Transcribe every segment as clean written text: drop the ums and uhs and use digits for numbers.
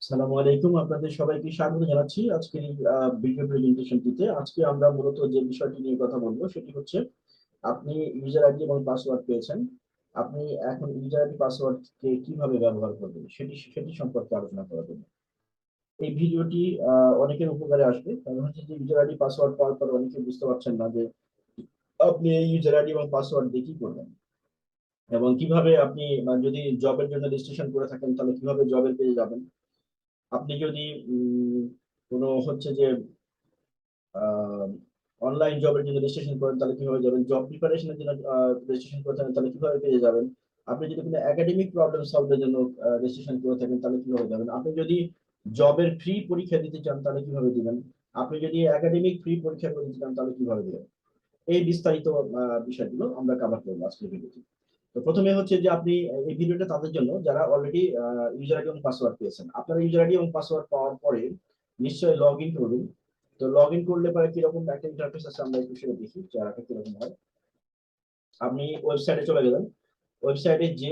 আসসালামু আলাইকুম, আপনাদের সবাইকে স্বাগত জানাচ্ছি আজকের এই ভিডিও প্রেজেন্টেশনটিতে। আজকে আমরা মূলত যে বিষয়টি নিয়ে কথা বলবো সেটি হচ্ছে আপনি ইউজার আইডি এবং পাসওয়ার্ড পেয়েছেন। আপনি এখন ইউজার আইডি পাসওয়ার্ডকে কিভাবে ব্যবহার করবেন সেটি সেটি সম্পর্কে আলোচনা করার জন্য এই ভিডিওটি অনেকের উপকারে আসবে। কারণ হচ্ছে যে ইউজার আইডি পাসওয়ার্ড পাওয়ার পর অনেকে বুঝতে পারছেন না যে আপনি এই ইউজার আইডি এবং পাসওয়ার্ড দিয়ে কি করবেন এবং কিভাবে আপনি যদি জবের জন্য রেজিস্ট্রেশন করে থাকেন তাহলে কিভাবে জবের পেজে যাবেন। আপনি যদি কোনো হচ্ছে যে অনলাইন জবের জন্য রেজিস্ট্রেশন করেন তাহলে কিভাবে যাবেন, জব প্রিপারেশনের জন্য রেজিস্ট্রেশন করে থাকেন তাহলে কিভাবে পেয়ে যাবেন, আপনি যদি কোনো একাডেমিক প্রবলেম সলভের জন্য রেজিস্ট্রেশন করে থাকেন তাহলে কিভাবে যাবেন, আপনি যদি জবের ফ্রি পরীক্ষা দিতে চান তাহলে কিভাবে দিবেন, আপনি যদি একাডেমিক ফ্রি পরীক্ষা দিতে চান তাহলে কিভাবে দিবেন। এই বিস্তারিত বিষয়গুলো আমরা কভার করবো আজকের ভিডিওতে। তো প্রথমে হচ্ছে যে আপনি এই ভিডিওটা তাদের জন্য যারা অলরেডি ইউজার আইডি এবং পাসওয়ার্ড পেয়েছেন। আপনারা ইউজার আইডি এবং পাসওয়ার্ড পাওয়ার পরে নিশ্চয়ই লগ ইন করবেন। তো লগ ইন করলে পরে কিরকম একটা ইন্টারফেস আছে আমরা একটু সেটা দেখি চেহারাটা কিরকম হয়। আপনি ওয়েবসাইটে চলে গেলেন, ওয়েবসাইটে যে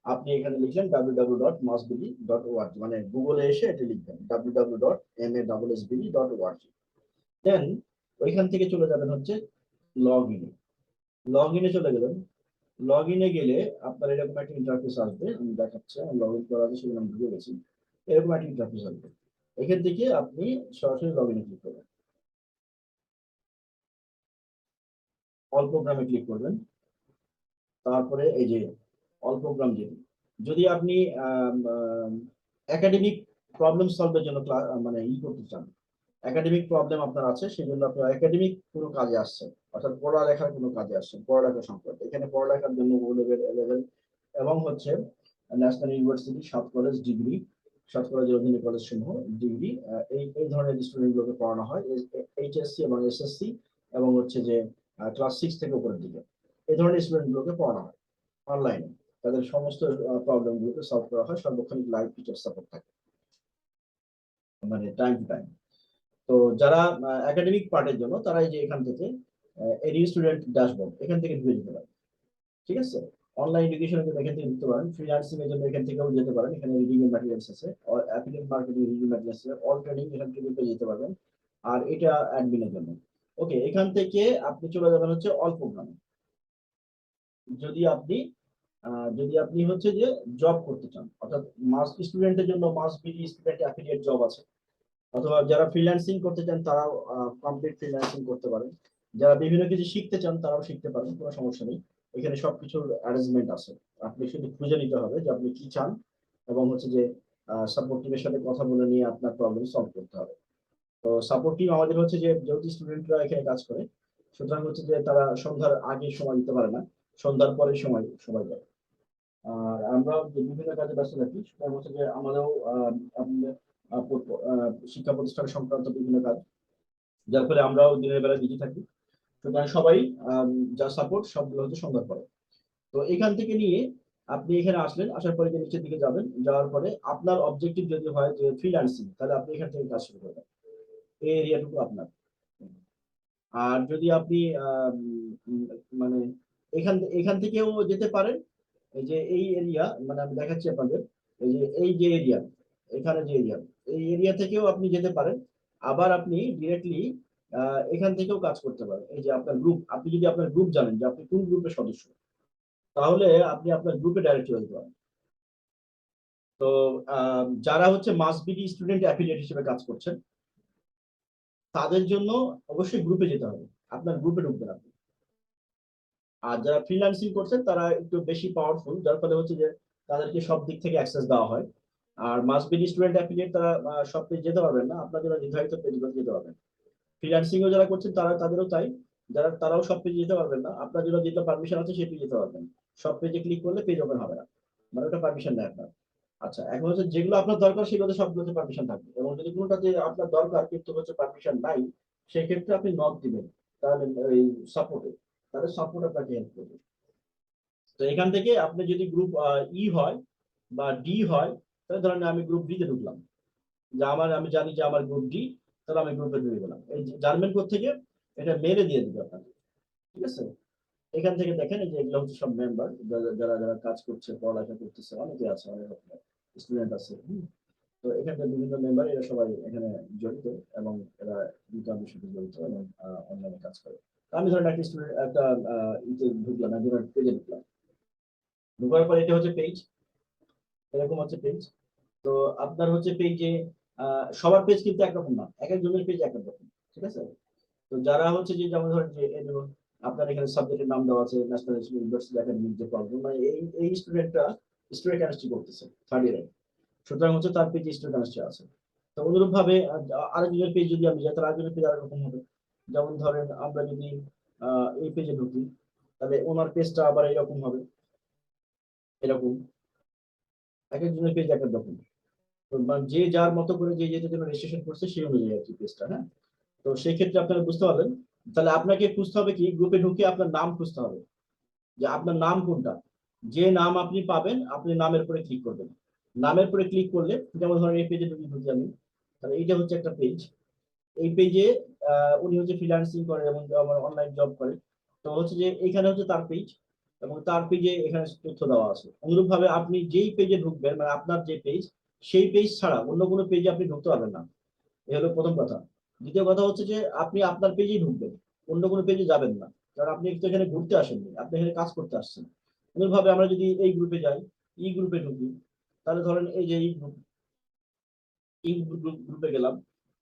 আপনি এখানে লিখলেন www.massbd.org, মানে গুগলে এসে এটা লিখবেন www.massbd.org। দেন ওইখান থেকে চলে যাবেন হচ্ছে লগ ইনে। লগ ইনে চলে গেলেন, লগ ইনে গেলে আপনার এরকম একটা ইন্টারফেস আসবে, আমি দেখাচ্ছি। লগ ইন করা আছে সেগুলো আমি ঢুকে গেছি। এরকম একটা ইন্টারফেস আসবে, এখান থেকে আপনি সরাসরি লগ ইনে ক্লিক করবেন, অল প্রোগ্রামে ক্লিক করবেন। তারপরে এই যে অল প্রোগ্রাম যেটি, যদি আপনি একাডেমিক প্রবলেম সলভের জন্য মানে করতে চান, একাডেমিক প্রবলেম আপনার আছে সেই জন্য আপনার একাডেমিক কোনো কাজে আসছে, অর্থাৎ পড়ালেখার কোনো কাজে আসছেন, পড়ালেখা সংক্রান্ত, এখানে পড়ালেখার জন্য ও লেভেল এ লেভেল এবং হচ্ছে ন্যাশনাল ইউনিভার্সিটি 7 কলেজ ডিগ্রি, 7 কলেজের অধীনে কলেজ সমূহ ডিগ্রি, এই এই ধরনের স্টুডেন্টগুলোকে পড়ানো হয় এইচএসসি এবং এসএসসি এবং হচ্ছে যে ক্লাস 6 থেকে উপরের দিকে এই ধরনের স্টুডেন্টগুলোকে পড়ানো হয় অনলাইনে। তাদের সমস্ত প্রবলেমগুলোকে সলভ করা হয়, সর্বক্ষণিক লাইভ টিচার সাপোর্ট থাকে, মানে টাইম টু টাইম। তো যারা একাডেমিক পার্টের জন্য তারা এই যে এখান থেকে এডি স্টুডেন্ট ড্যাশবোর্ড এখান থেকে ঢুকে যেতে পারেন। ঠিক আছে, অনলাইন এডুকেশনের জন্য এখান থেকে দিতে পারেন, ফ্রিল্যান্সিং এর জন্য এখান থেকেও যেতে পারেন, এখানে রিডিং এর ম্যাটেরিয়ালস আছে, অ্যাফিলিয়েট মার্কেটিং রিডিং ম্যাটেরিয়ালস আছে, অল ট্রেনিং এখান থেকে পেয়ে যেতে পারবেন। আর এটা অ্যাডমিনের জন্য। ওকে, এখান থেকে আপনি চলে যাবেন হচ্ছে অল প্রোগ্রামে। যদি আপনি হচ্ছে যে জব করতে চান, অর্থাৎ মাস স্টুডেন্টের জন্য মাস বিডি স্টুডেন্ট অ্যাফিলিয়েট জব আছে, অথবা যারা ফ্রিল্যান্সিং করতে চান তারাও কমপ্লিট ফ্রিল্যান্সিং করতে পারেন, যারা বিভিন্ন কিছু শিখতে চান তারাও শিখতে পারেন, কোনো সমস্যা নেই। এখানে সবকিছুর অ্যারেঞ্জমেন্ট আছে, আপনি শুধু খুঁজে নিতে হবে যে আপনি কি চান এবং হচ্ছে যে সাপোর্ট টিমের সাথে কথা বলে নিয়ে আপনার প্রবলেম সলভ করতে হবে। তো সাপোর্ট টিম আমাদের হচ্ছে যে যেহেতু স্টুডেন্টরা এখানে কাজ করে, সুতরাং হচ্ছে যে তারা সন্ধ্যার আগে সময় দিতে পারে না, সন্ধ্যার পরে সময় দেয়। আর আমরা যে বিভিন্ন কাজে ব্যস্ত থাকি সেটা হচ্ছে যে আমাদেরও আপনাদের শিক্ষা প্রতিষ্ঠান সংক্রান্ত বিভিন্ন কাজ, যার ফলে আমরাও দিনের বেলা বিজি থাকি। সুতরাং সবাই যা সাপোর্ট সবগুলো হচ্ছে সন্ধ্যার পরে। তো এখান থেকে নিয়ে আপনি এখানে আসলেন, আসার পরে যে নিচের দিকে যাবেন, যাওয়ার পরে আপনার অবজেক্টিভ যদি হয় যে ফ্রিল্যান্সিং তাহলে আপনি এখান থেকে কাজ শুরু করবেন, এই এরিয়াটুকু আপনার। আর যদি আপনি মানে এখান থেকেও যেতে পারেন, এই যে এই এরিয়া, মানে আমি দেখাচ্ছি আপনাদের, এই যে এরিয়া, এখানে যে এরিয়া, এই এরিয়া থেকেও আপনি যেতে পারেন। আবার আপনি ডিরেক্টলি এখান থেকেও কাজ করতে পারেন। এই যে আপনার গ্রুপ, আপনি যদি আপনার গ্রুপ জানেন যে আপনি কোন গ্রুপের সদস্য, তাহলে আপনি আপনার গ্রুপে ডাইরেক্ট চলে যেতে পারেন। তো যারা হচ্ছে মাসবিডি স্টুডেন্ট অ্যাফিলিয়েট হিসেবে কাজ করছেন তাদের জন্য অবশ্যই গ্রুপে যেতে হবে, আপনার গ্রুপে ঢুকবেন আপনি। আর যারা ফ্রিল্যান্সিং করছেন তারা একটু বেশি পাওয়ারফুল, যার ফলে হচ্ছে যে তাদেরকে সব দিক থেকে অ্যাক্সেস দেওয়া হয়। আর মাসবিডি স্টুডেন্ট অ্যাফিলিয়েট তারা সব পেজ যেতে পারবেন না, আপনার যারা নির্ধারিত পেজগুলো যেতে পারবেন। ফ্রিল্যান্সিং ও যারা করছেন তাদেরও তাই, তারাও সব পেজে যেতে পারবেন না, আপনার জন্য যেটা পারমিশন আছে সেই পেজে যেতে পারবেন। সব পেজে ক্লিক করলে পেজ ওপেন হবে না, মানে ওটা পারমিশন নেই আপনার। আচ্ছা, এখন হচ্ছে যেগুলো আপনার দরকার সেগুলোতে সবগুলোতে পারমিশন থাকবে, এবং যদি কোনোটাতে আপনার দরকার কিন্তু হচ্ছে পারমিশন নাই, সেই ক্ষেত্রে আপনি নক দিবেন, তাহলে এই সাপোর্টে, তাহলে সাপোর্ট আপনাকে হেল্প করবে। তো এখান থেকে আপনি যদি গ্রুপ ই হয় বা ডি হয়, তাহলে ধরেন আমি গ্রুপ ডি তে ঢুকলাম, যে আমি জানি যে আমার গ্রুপ ডি, তাহলে আমি গ্রুপে ঢুকে গেলাম। এই জার্মান কোড থেকে এটা মেরে দিয়ে দিবে আপনাকে। ঠিক আছে, এখান থেকে দেখেন এই যে এগুলো হচ্ছে সব মেম্বার, যারা যারা যারা কাজ করছে, পড়ালেখা করতেছে, অনেকে আছে, অনেক স্টুডেন্ট আছে। তো এখানকার বিভিন্ন মেম্বার এরা সবাই এখানে জড়িত এবং এরা বিজ্ঞানের সাথে জড়িত এবং অনলাইনে কাজ করে। আমি ধরেন একটা স্টুডেন্ট একটা ইতে ঢুকলাম, একজনের পেজে ঢুকলাম, ঢোকার পর এটা হচ্ছে পেজ, এরকম হচ্ছে পেজ। তো আপনার হচ্ছে পেজে সবার পেজ কিন্তু একরকম না, এক একজনের পেজ এক এক রকম, ঠিক আছে। তো যারা হচ্ছে যে যেমন ধরেন যে এই ধরুন আপনার এখানে সাবজেক্টের নাম দেওয়া আছে ন্যাশনাল ইউনিভার্সিটি একাডেমিক যে প্রবলেম, মানে এই স্টুডেন্টটা স্টুডেন্ট কেমিস্ট্রি করতেছে থার্ড ইয়ারে, সুতরাং হচ্ছে তার পেজে স্টুডেন্ট কেমিস্ট্রি আছে। তো অনুরূপ ভাবে আরেকজনের পেজ যদি আমি যাই তাহলে আরেকজনের পেজ আরেকরকম হবে। যেমন ধরেন আমরা যদি এই পেজে ঢুকি তাহলে ওনার পেজটা আবার এরকম হবে, এরকম এক একজনের পেজ এক এক রকম। তো যে যার মতো করে যে যেটার জন্য রেজিস্ট্রেশন করছে সেই অনুযায়ী আর কি পেজটা, হ্যাঁ। তো সেই ক্ষেত্রে আপনারা বুঝতে পারবেন, তাহলে আপনাকে খুঁজতে হবে কি গ্রুপে ঢুকে আপনার নাম খুঁজতে হবে, যে আপনার নাম কোনটা। যে নাম আপনি পাবেন আপনি নামের উপরে ক্লিক করবেন। নামের উপরে ক্লিক করলে যেমন ধরেন এই পেজে ঢুকি আমি, তাহলে এইটা হচ্ছে একটা পেজ। এই পেজে উনি হচ্ছে ফ্রিল্যান্সিং করে এবং আমার অনলাইন জব করে। তো হচ্ছে যে এখানে হচ্ছে তার পেজ এবং তার পেজে এখানে তথ্য দেওয়া আছে। অনুরূপ ভাবে আপনি যেই পেজে ঢুকবেন মানে আপনার যে পেজ, সেই পেজ ছাড়া অন্য কোনো পেজে আপনি ঢুকতে পারবেন না। এ হলো প্রথম কথা। দ্বিতীয় কথা হচ্ছে যে আপনি আপনার পেজেই ঢুকবেন, অন্য কোনো পেজে যাবেন না, কারণ আপনি তো এখানে ঘুরতে আসেননি, আপনি এখানে কাজ করতে আসছেন। অনুরূপভাবে আমরা যদি এই গ্রুপে যাই, ই গ্রুপে ঢুকি, তাহলে ধরেন এই যে এই গ্রুপ, এই গ্রুপে গেলাম।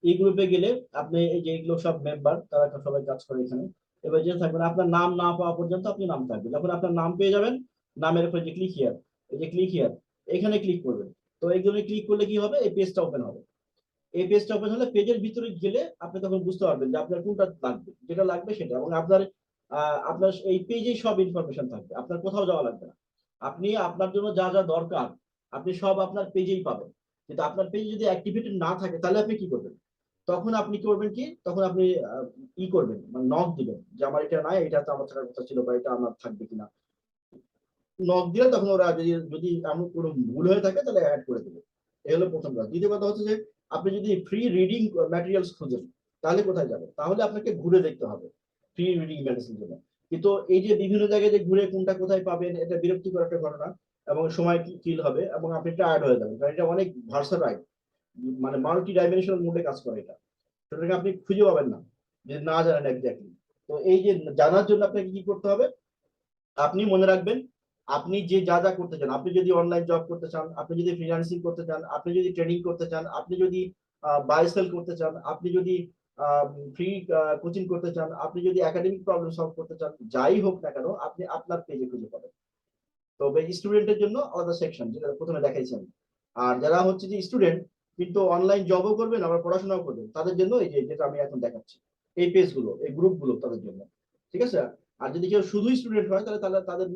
এই গ্রুপে গেলে আপনি এই যে এগুলো সব মেম্বার তারা সবাই কাজ করে এখানে। এবার যে থাকবেন আপনার নাম না পাওয়া পর্যন্ত আপনি নাম থাকবেন, যখন আপনার নাম পেয়ে যাবেন নামের উপরে যে ক্লিক হিয়ার, এই যে ক্লিক হিয়ার এখানে ক্লিক করবেন। তো এইগুলো ক্লিক করলে কি হবে, এই পেজটা ওপেন হবে। এই পেজটা ওপেন হলে পেজের ভিতরে গেলে আপনি তখন বুঝতে পারবেন যে আপনার কোনটা লাগবে, যেটা লাগবে সেটা, এবং আপনার আপনার এই পেজেই সব ইনফরমেশন থাকবে, আপনার কোথাও যাওয়া লাগবে না। আপনি আপনার জন্য যা যা দরকার আপনি সব আপনার পেজেই পাবেন। কিন্তু আপনার পেজ যদি অ্যাক্টিভেটেড না থাকে তাহলে আপনি কি করবেন, তখন আপনি করবেন কি, তখন আপনি ই করবেন মানে নক দিবেন যে আমার এটা নাই, এটা তো আমার থাকার কথা ছিল, বা এটা আমার থাকবে কিনা। নক দিলে তখন ওরা যদি যদি এমন কোনো ভুল হয়ে থাকে তাহলে অ্যাড করে দেবে। এই হলো প্রথম কথা। দ্বিতীয় কথা হচ্ছে যে আপনি যদি ফ্রি রিডিং ম্যাটেরিয়ালস খুঁজেন তাহলে কোথায় যাবেন, তাহলে আপনাকে ঘুরে দেখতে হবে ফ্রি রিডিং ম্যাটেরিয়ালস জন্য। কিন্তু এই যে বিভিন্ন জায়গায় যে ঘুরে কোনটা কোথায় পাবেন এটা বিরক্তিকর একটা ঘটনা, এবং সময় কিল হবে এবং আপনি টায়ার্ড হয়ে যাবেন, কারণ এটা অনেক ভার্সাটাইল, মানে মাল্টি ডাইমেনশনাল মোডে কাজ করে এটা। সুতরাং আপনি খুঁজে পাবেন না যদি না জানেন এক্স্যাক্টলি। তো এই যে জানার জন্য আপনাকে কি করতে হবে, আপনি মনে রাখবেন আপনি যে যা যা করতে চান, আপনি যদি অনলাইন জব করতে চান, আপনি যদি ফ্রিল্যান্সিং করতে চান, আপনি যদি ট্রেনিং করতে চান, আপনি যদি বাই সেল করতে চান, আপনি যদি ফ্রি কোচিং করতে চান, আপনি যদি একাডেমিক প্রবলেম সলভ করতে চান, যাই হোক না কেন আপনি আপনার পেজে খুঁজে পাবেন। তবে স্টুডেন্টের জন্য আলাদা সেকশন যেটা প্রথমে দেখাইছি আমি। আর যারা হচ্ছে যে স্টুডেন্ট কিন্তু অনলাইন জবও করবেন আবার পড়াশোনাও করবেন তাদের জন্য এই যে যেটা আমি এখন দেখাচ্ছি এই পেজগুলো এই গ্রুপগুলো তাদের জন্য, ঠিক আছে। আর যদি কেউ শুধুই স্টুডেন্ট হয় তাহলে তাহলে তাদের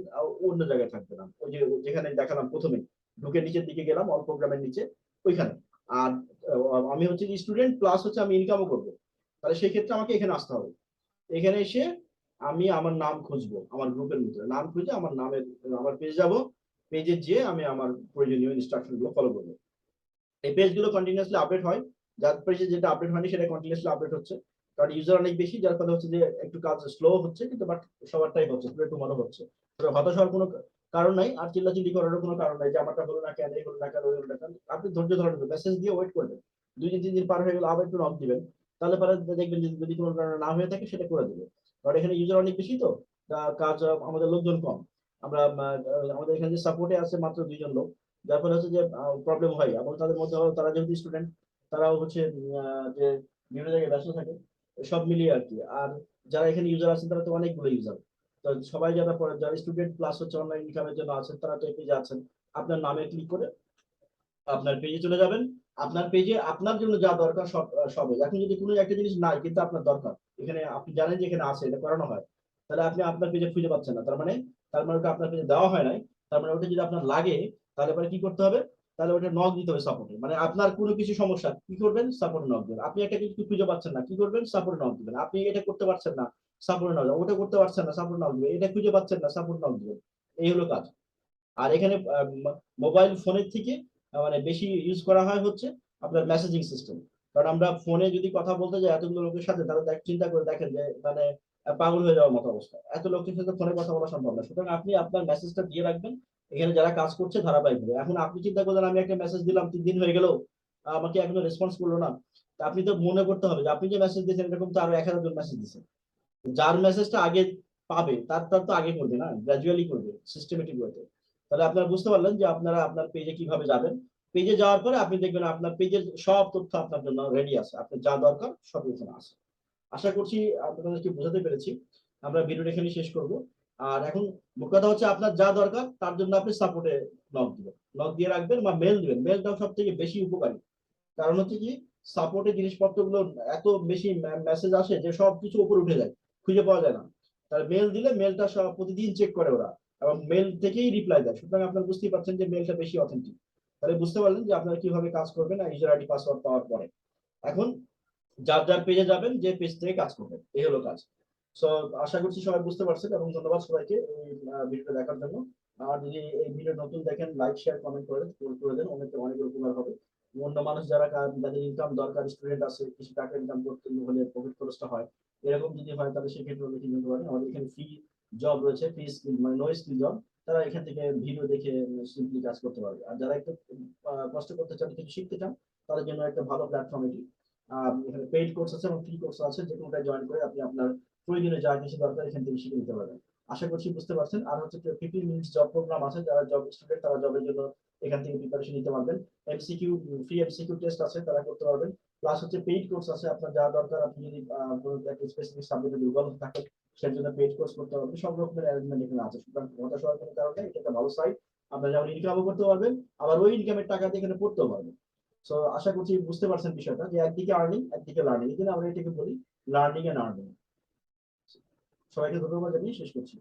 অন্য জায়গায় থাকবে না, ওই যে যেখানে দেখালাম প্রথমে ঢুকে নিচের দিকে গেলাম অল প্রোগ্রামের নিচে ওইখানে। আর আমি হচ্ছে যে স্টুডেন্ট প্লাস হচ্ছে আমি ইনকামও করবো, তাহলে সেই ক্ষেত্রে আমাকে এখানে আসতে হবে। এখানে এসে আমি আমার নাম খুঁজবো, আমার গ্রুপের ভিতরে নাম খুঁজে আমার নামের আমার পেজে যাব, পেজে যেয়ে আমি আমার প্রয়োজনীয় ইনস্ট্রাকশন গুলো ফলো করবো। এই পেজগুলো কন্টিনিউয়াসলি আপডেট হয়, যার পেজে যেটা আপডেট হয়নি সেটা কন্টিনিউয়াসলি আপডেট হচ্ছে, কারণ ইউজার অনেক বেশি যার ফলে হচ্ছে যে একটু কাজ স্লো হচ্ছে, কিন্তু বাট সবারটাই হচ্ছে, একটু মনে হচ্ছে। হতাশ হওয়ার কোনো কারণ নাই, আর চিল্লাচিল্লি করারও কোনো কারণ নাই যে আমারটা হলো না কেন, এই হলো না কেন, ওই হলো না কেন। আপনি ধৈর্য ধরে নেবেন, মেসেজ দিয়ে ওয়েট করবেন, 2 দিন 3 দিন পার হয়ে গেলে আবার একটু নক দিবেন, তাহলে পরে দেখবেন যে যদি কোনো কারণে না হয়ে থাকে সেটা করে দেবে। কারণ এখানে ইউজার অনেক বেশি তো কাজ আমাদের লোকজন কম। আমরা আমাদের এখানে যে সাপোর্টে আছে মাত্র 2 জন লোক, যার ফলে হচ্ছে যে প্রবলেম হয়, এবং তাদের মধ্যে তারা যেহেতু স্টুডেন্ট তারাও হচ্ছে যে বিভিন্ন জায়গায় ব্যস্ত থাকে, সব মিলিয়ে আর কি। আর যারা এখানে ইউজার আছেন তারা তো অনেকগুলো ইউজার, তো সবাই যারা পড়ে যারা স্টুডেন্ট প্লাস হচ্ছে অনলাইন ইনকামের জন্য আছেন তারা তো এই পেজে আছেন। আপনার নামে ক্লিক করে আপনার পেজে চলে যাবেন, আপনার পেজে আপনার জন্য যা দরকার সব সবই। এখন যদি কোনো একটা জিনিস নাই কিন্তু আপনার দরকার, এখানে আপনি জানেন যে এখানে আছে, এটা করানো হয়, তাহলে আপনি আপনার পেজে খুঁজে পাচ্ছেন না, তার মানে ওটা আপনার পেজে দেওয়া হয় নাই। তার মানে ওটা যদি আপনার লাগে তাহলে পরে কি করতে হবে, তাহলে ওটা নক দিতে হবে সাপোর্টে, মানে আপনার কোনো কিছু সমস্যা কি করবেন, সাপোর্টে নক দিবেন। আপনি একটা কিছু খুঁজে পাচ্ছেন না কি করবেন, সাপোর্টে নক দিবেন। আপনি এটা করতে পারছেন না, সাপোর্টে নক দিবেন। ওটা করতে পারছেন না, সাপোর্টে নক দিবেন। এটা খুঁজে পাচ্ছেন না, সাপোর্টে নক দিবেন। এই হলো কাজ। আর এখানে মোবাইল ফোনের থেকে মানে বেশি ইউজ করা হয় হচ্ছে আপনার মেসেজিং সিস্টেম। কারণ আমরা ফোনে যদি কথা বলতে যাই এতগুলো লোকের সাথে, তাহলে চিন্তা করে দেখেন যে মানে পাগল হয়ে যাওয়ার মতো অবস্থা, এত লোকের সাথে ফোনে কথা বলা সম্ভব না। সুতরাং আপনি আপনার মেসেজটা দিয়ে রাখবেন, এখানে যারা কাজ করছে ধারাবাহিকভাবে। এখন আপনি চিন্তা করলেন আমি একটা মেসেজ দিলাম 3 দিন হয়ে গেল, আমাকে এখনো রেসপন্স করলো না। তা আপনি তো মনে করতে হবে যে আপনি যে মেসেজ দিয়েছেন এরকম তো আরো 1000 জন মেসেজ দিয়েছেন। যার মেসেজটা আগে পাবে তার তো আগে করবে না, গ্রাজুয়ালি করবে, সিস্টেমেটিক ওয়েতে। তাহলে আপনারা বুঝতে পারলেন যে আপনারা আপনার পেজে কিভাবে যাবেন। পেজে যাওয়ার পরে আপনি দেখবেন আপনার পেজের সব তথ্য আপনার জন্য রেডি আছে, আপনার যা দরকার সব এখানে আছে। আশা করছি আপনাদেরকে বোঝাতে পেরেছি। আমরা ভিডিওটা এখানে শেষ করব। আর এখন মোট কথা হচ্ছে আপনার যা দরকার তার জন্য আপনি সাপোর্টে নক দিবেন, নক দিয়ে রাখবেন বা মেল দিবেন। মেলটাও সব থেকে বেশি উপকারী। কারণ হচ্ছে কি, সাপোর্টে জিনিসপত্রগুলো এত বেশি মেসেজ আসে যে সবকিছু উপরে উঠে যায়, খুঁজে পাওয়া যায় না। তার মেল দিলে মেলটা সব প্রতিদিন চেক করে ওরা, এবং মেল থেকেই রিপ্লাই দেয়। সুতরাং আপনারা বুঝতেই পারছেন যে মেলটা বেশি অথেন্টিক। তাহলে বুঝতে পারলেন যে আপনারা কিভাবে কাজ করবেন ইউজার আইডি পাসওয়ার্ড পাওয়ার পরে। এখন যার যার পেজে যাবেন, যে পেজ থেকে কাজ করবেন, এই হলো কাজ। সো আশা করছি সবাই বুঝতে পারছেন, এবং ধন্যবাদ সবাইকে এই ভিডিওটা দেখার জন্য। আর যদি এই ভিডিও নতুন দেখেন, লাইক শেয়ার কমেন্ট করে দেন, অনেক অনেক উপকার হবে। অন্য মানুষ যারা যাদের ইনকাম দরকার, স্টুডেন্ট আছে, কিছু টাকা ইনকাম করতে হলে পকেট খরচটা হয়, এরকম যদি হয় তাহলে সেক্ষেত্রে লিখে নিতে পারেন। আমাদের এখানে ফ্রি জব রয়েছে, ফ্রি স্কিল মানে নো স্কিল জব। তারা এখান থেকে ভিডিও দেখে সিম্পলি কাজ করতে পারবে। আর যারা একটু কষ্ট করতে চান, কিছু শিখতে চান, তাদের জন্য একটা ভালো প্ল্যাটফর্ম এটি। এখানে পেইড কোর্স আছে এবং ফ্রি কোর্স আছে, যে কোনোটায় জয়েন করে আপনি আপনার প্রয়োজনে যা কিছু দরকার এখান থেকে শিখে নিতে পারবেন। আশা করছি বুঝতে পারছেন। আর হচ্ছে 15 মিনিটস জব প্রোগ্রাম আছে, যারা জব স্টুডেন্ট তারা জবের জন্য এখান থেকে প্রিপারেশন নিতে পারবেন। এমসিকিউ, ফ্রি এমসিকিউ টেস্ট আছে, তারা করতে পারবেন। প্লাস হচ্ছে পেইড কোর্স আছে, আপনার যা দরকার, আপনি যদি কোনো একটা স্পেসিফিক সাবজেক্টে দুর্বল থাকে সেই জন্য পেইড কোর্স করতে পারবেন। সব রকমের অ্যারেঞ্জমেন্ট এখানে আছে। সুতরাং হতাশ হওয়ার কোনো কারণ নেই, এটা একটা ভালো সাইট। আপনারা যেমন ইনকামও করতে পারবেন, আবার ওই ইনকামের টাকা দিয়ে এখানে পড়তেও পারবেন। সো আশা করছি বুঝতে পারছেন বিষয়টা, যে একদিকে আর্নিং একদিকে লার্নিং, এই জন্য আমরা এটাকে বলি লার্নিং এন্ড আর্নিং। সবাইকে ধন্যবাদ জানিয়ে শেষ করছি।